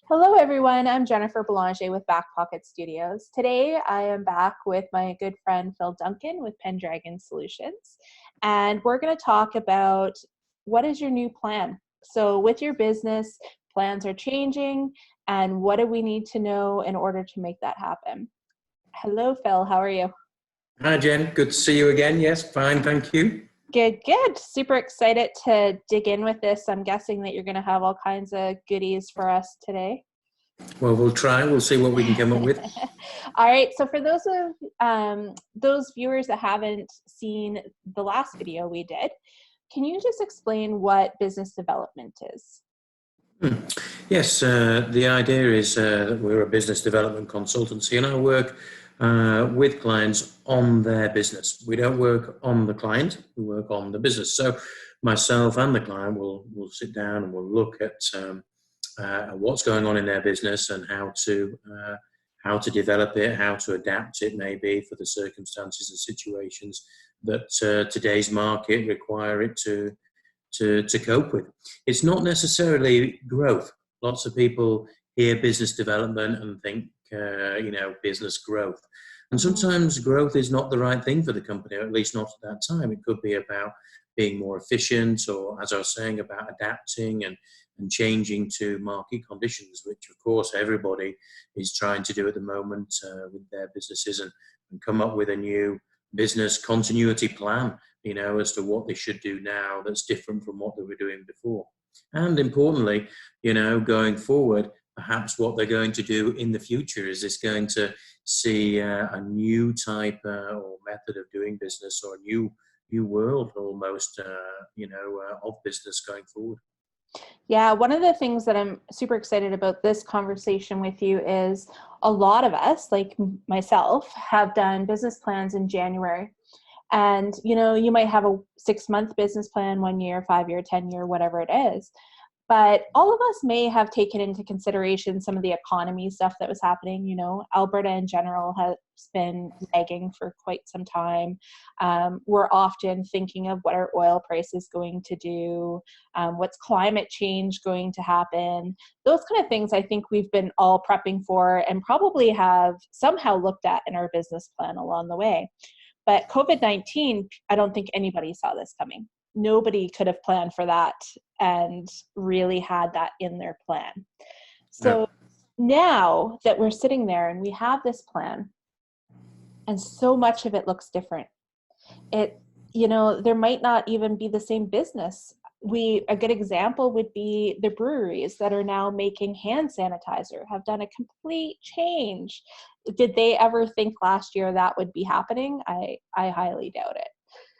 Hello, everyone. I'm Jennifer Belanger with Back Pocket Studios. Today, I am back with my good friend Phil Duncan with Pendragon Solutions, and we're going to talk about what is your new plan. So, with your business, plans are changing, and what do we need to know in order to make that happen? Hello, Phil. How are you? Hi, Jen. Good to see you again. Yes, fine, thank you. Good, good. Super excited to dig in with this. I'm guessing that you're going to have all kinds of goodies for us today. Well, we'll try. We'll see what we can come up with. All right. So for those viewers that haven't seen the last video we did, can you just explain what business development is? Yes, the idea is that we're a business development consultancy, and I work with clients on their business. We don't work on the client; we work on the business. So myself and the client will sit down and we'll look at what's going on in their business and how to develop it, how to adapt it, maybe for the circumstances and situations that today's market require it to cope with. It's not necessarily growth. Lots of people hear business development and think, business growth. And sometimes growth is not the right thing for the company, or at least not at that time. It could be about being more efficient, or, as I was saying, about adapting and changing to market conditions, which, of course, everybody is trying to do at the moment with their businesses and come up with a new business continuity plan, as to what they should do now that's different from what they were doing before. And importantly, going forward, perhaps what they're going to do in the future. Is this going to see a new type or method of doing business, or a new world almost, of business going forward? Yeah, one of the things that I'm super excited about this conversation with you is a lot of us, like myself, have done business plans in January. And, you might have a 6-month business plan, 1 year, 5-year, 10-year, whatever it is. But all of us may have taken into consideration some of the economy stuff that was happening. Alberta in general has been lagging for quite some time. We're often thinking of what our oil price is going to do, what's climate change going to happen. Those kind of things I think we've been all prepping for and probably have somehow looked at in our business plan along the way. But COVID-19, I don't think anybody saw this coming. Nobody could have planned for that and really had that in their plan. So now that we're sitting there and we have this plan, and so much of it looks different, there might not even be the same business. A good example would be the breweries that are now making hand sanitizer have done a complete change. Did they ever think last year that would be happening? I highly doubt it.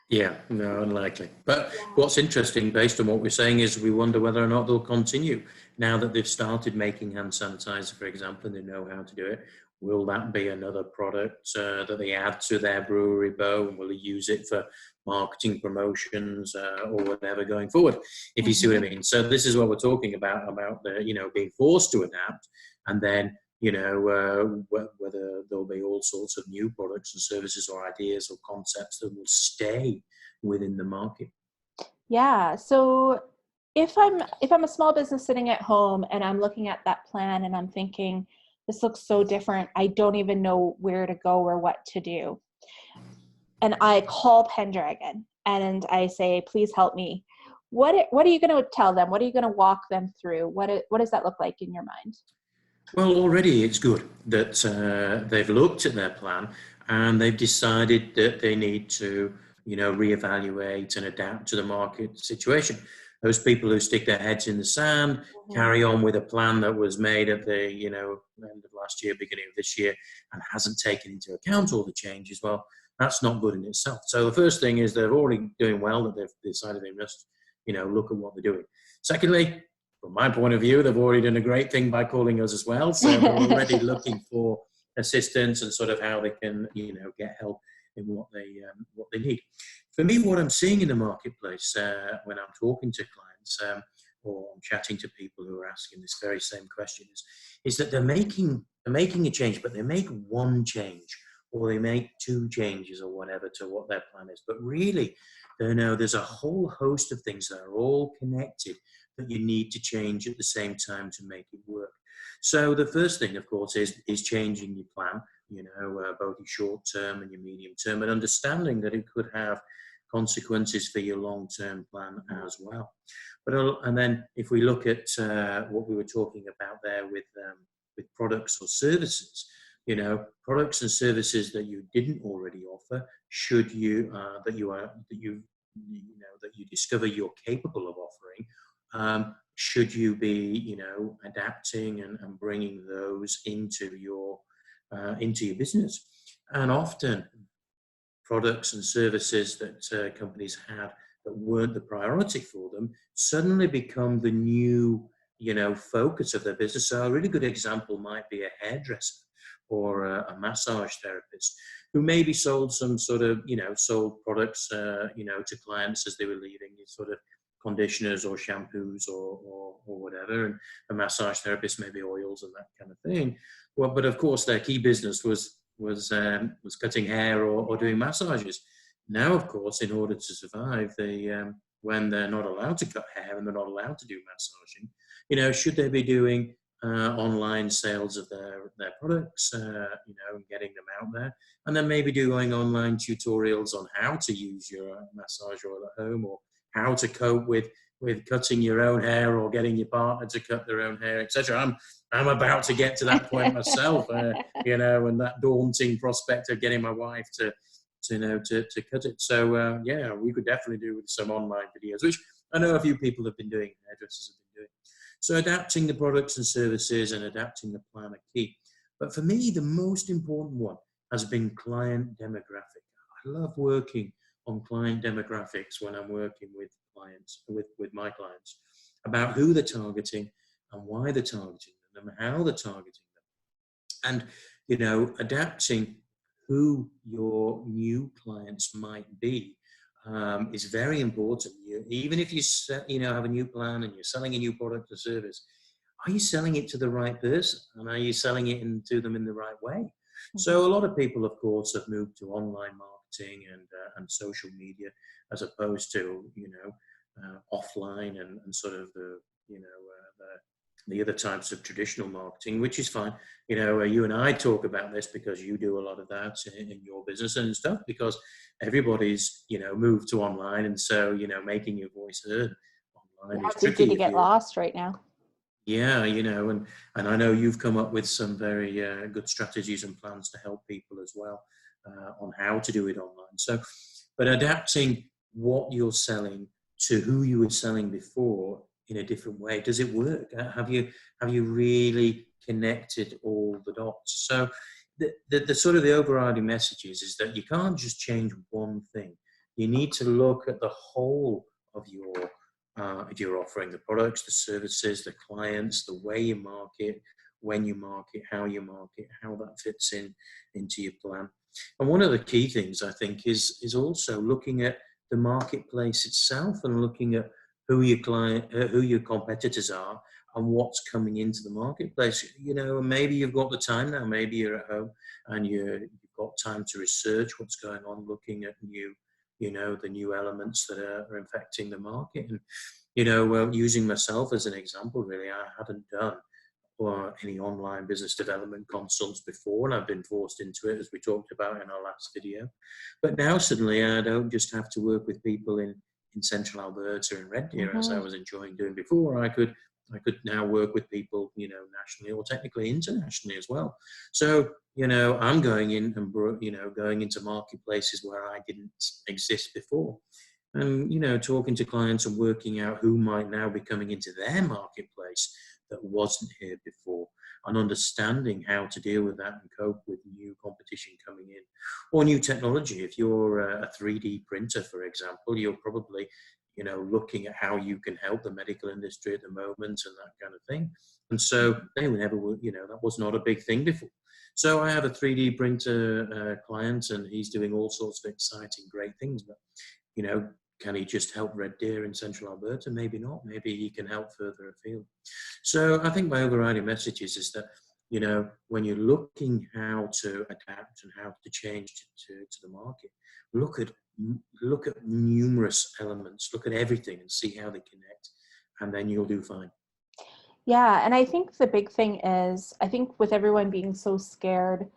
Yeah, no, unlikely. But what's interesting, based on what we're saying, is we wonder whether or not they'll continue. Now that they've started making hand sanitizer, for example, and they know how to do it, will that be another product that they add to their brewery bow, and will they use it for marketing promotions or whatever going forward, if you see what I mean? So this is what we're talking about the, being forced to adapt, and then whether there'll be all sorts of new products and services or ideas or concepts that will stay within the market. Yeah. So if I'm a small business sitting at home and I'm looking at that plan and I'm thinking, this looks so different, I don't even know where to go or what to do, and I call Pendragon and I say, please help me. What are you going to tell them? What are you going to walk them through? What does that look like in your mind? Well, already it's good that they've looked at their plan and they've decided that they need to, reevaluate and adapt to the market situation. Those people who stick their heads in the sand, carry on with a plan that was made at the, end of last year, beginning of this year, and hasn't taken into account all the changes, well, that's not good in itself. So the first thing is they're already doing well, that they've decided they must, look at what they're doing. Secondly, from my point of view, they've already done a great thing by calling us as well. So they're already looking for assistance and sort of how they can, get help in what they need. For me, what I'm seeing in the marketplace when I'm talking to clients or I'm chatting to people who are asking this very same question is that they're making a change, but they make one change or they make 2 changes or whatever to what their plan is. But really, there's a whole host of things that are all connected that you need to change at the same time to make it work. So the first thing, of course, is changing your plan, both your short term and your medium term, and understanding that it could have consequences for your long term plan as well. And then if we look at what we were talking about there with products or services, products and services that you didn't already offer, should you that you discover you're capable of offering, should you be adapting and bringing those into your business. And often products and services that companies had that weren't the priority for them suddenly become the new focus of their business. So a really good example might be a hairdresser or a massage therapist who maybe sold some sort of sold products to clients as they were leaving, sort of conditioners or shampoos or whatever, and a massage therapist maybe oils and that kind of thing. Well, but of course their key business was cutting hair or doing massages. Now, of course, in order to survive, when they're not allowed to cut hair and they're not allowed to do massaging, should they be doing online sales of their products, and getting them out there, and then maybe doing online tutorials on how to use your massage oil at home, or how to cope with cutting your own hair or getting your partner to cut their own hair, etc. I'm about to get to that point myself, and that daunting prospect of getting my wife to cut it. So we could definitely do with some online videos, which I know a few people have been doing, hairdressers have been doing. So adapting the products and services and adapting the plan are key. But for me, the most important one has been client demographic. I love working on client demographics when I'm working with clients, with my clients, about who they're targeting and why they're targeting them and how they're targeting them. And, adapting who your new clients might be is very important. Even if you have a new plan and you're selling a new product or service, are you selling it to the right person, and are you selling it to them in the right way? Mm-hmm. So a lot of people, of course, have moved to online marketing and social media as opposed to offline and sort of the other types of traditional marketing, which is fine. You and I talk about this because you do a lot of that in your business and stuff, because everybody's, moved to online. And so, making your voice heard online is tricky. It's easy to get lost right now. Yeah, and I know you've come up with some very good strategies and plans to help people as well on how to do it online. So, but adapting what you're selling to who you were selling before in a different way. Does it work? Have you really connected all the dots? So the sort of the overriding message is that you can't just change one thing. You need to look at the whole of your if you're offering the products, the services, the clients, the way you market, when you market, how that fits into your plan. And one of the key things I think is also looking at the marketplace itself and looking at who your competitors are and what's coming into the marketplace. Maybe you've got the time now, maybe you're at home and you've got time to research what's going on, looking at the new elements that are affecting the market. And, using myself as an example, really, I hadn't done any online business development consults before, and I've been forced into it, as we talked about in our last video. But now suddenly I don't just have to work with people in Central Alberta and Red Deer, as I was enjoying doing before. I could now work with people, nationally or technically internationally as well. So, I'm going in and, going into marketplaces where I didn't exist before. And, talking to clients and working out who might now be coming into their marketplace that wasn't here before, and understanding how to deal with that and cope with new competition coming in or new technology. If you're a 3D printer, for example, you're probably, looking at how you can help the medical industry at the moment and that kind of thing. And so they were never, that was not a big thing before. So I have a 3D printer client, and he's doing all sorts of exciting, great things. But, can he just help Red Deer in Central Alberta? Maybe not. Maybe he can help further afield. So I think my overriding message is that, when you're looking how to adapt and how to change to the market, look at numerous elements, look at everything and see how they connect, and then you'll do fine. Yeah, and I think the big thing is, I think with everyone being so scared,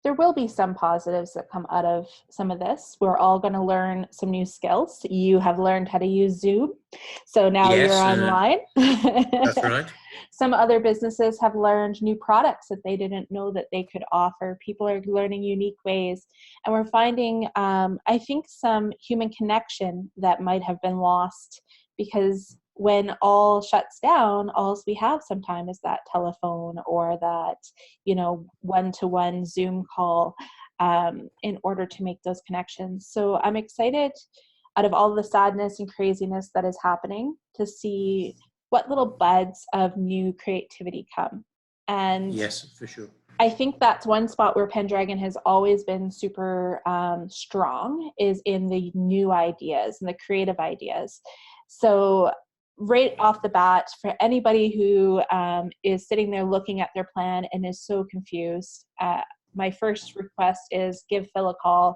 there will be some positives that come out of some of this. We're all going to learn some new skills. You have learned how to use Zoom, so now you're Yes, online. that's right. Some other businesses have learned new products that they didn't know that they could offer. People are learning unique ways. And we're finding, I think, some human connection that might have been lost because when all shuts down, all we have sometimes is that telephone or that, one-to-one Zoom call in order to make those connections. So I'm excited out of all the sadness and craziness that is happening to see what little buds of new creativity come. And Yes, for sure. I think that's one spot where Pendragon has always been super strong is in the new ideas and the creative ideas. So right off the bat, for anybody who is sitting there looking at their plan and is so confused, my first request is give Phil a call,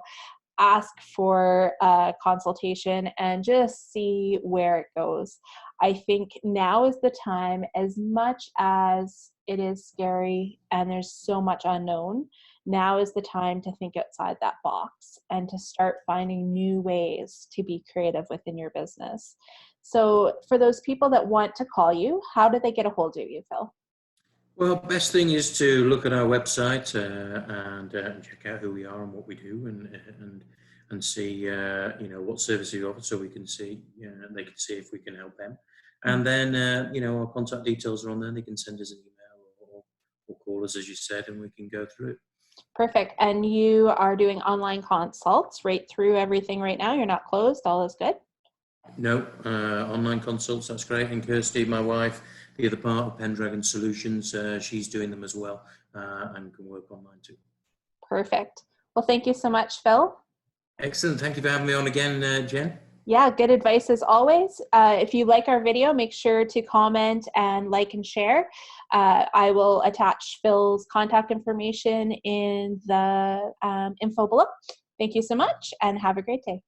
ask for a consultation, and just see where it goes. I think now is the time, as much as it is scary and there's so much unknown, now is the time to think outside that box and to start finding new ways to be creative within your business. So for those people that want to call you, how do they get a hold of you, Phil? Well, best thing is to look at our website and check out who we are and what we do, and see what services we offer, so we can see they can see if we can help them. And then our contact details are on there. They can send us an email or call us, as you said, and we can go through it. Perfect. And you are doing online consults right through everything right now? You're not closed? All is good? No, online consults, that's great. And Kirsty, my wife, the other part of Pendragon Solutions, she's doing them as well and can work online too. Perfect. Well, thank you so much, Phil. Excellent. Thank you for having me on again, Jen. Yeah, good advice as always. If you like our video, make sure to comment and like and share. I will attach Phil's contact information in the info below. Thank you so much and have a great day.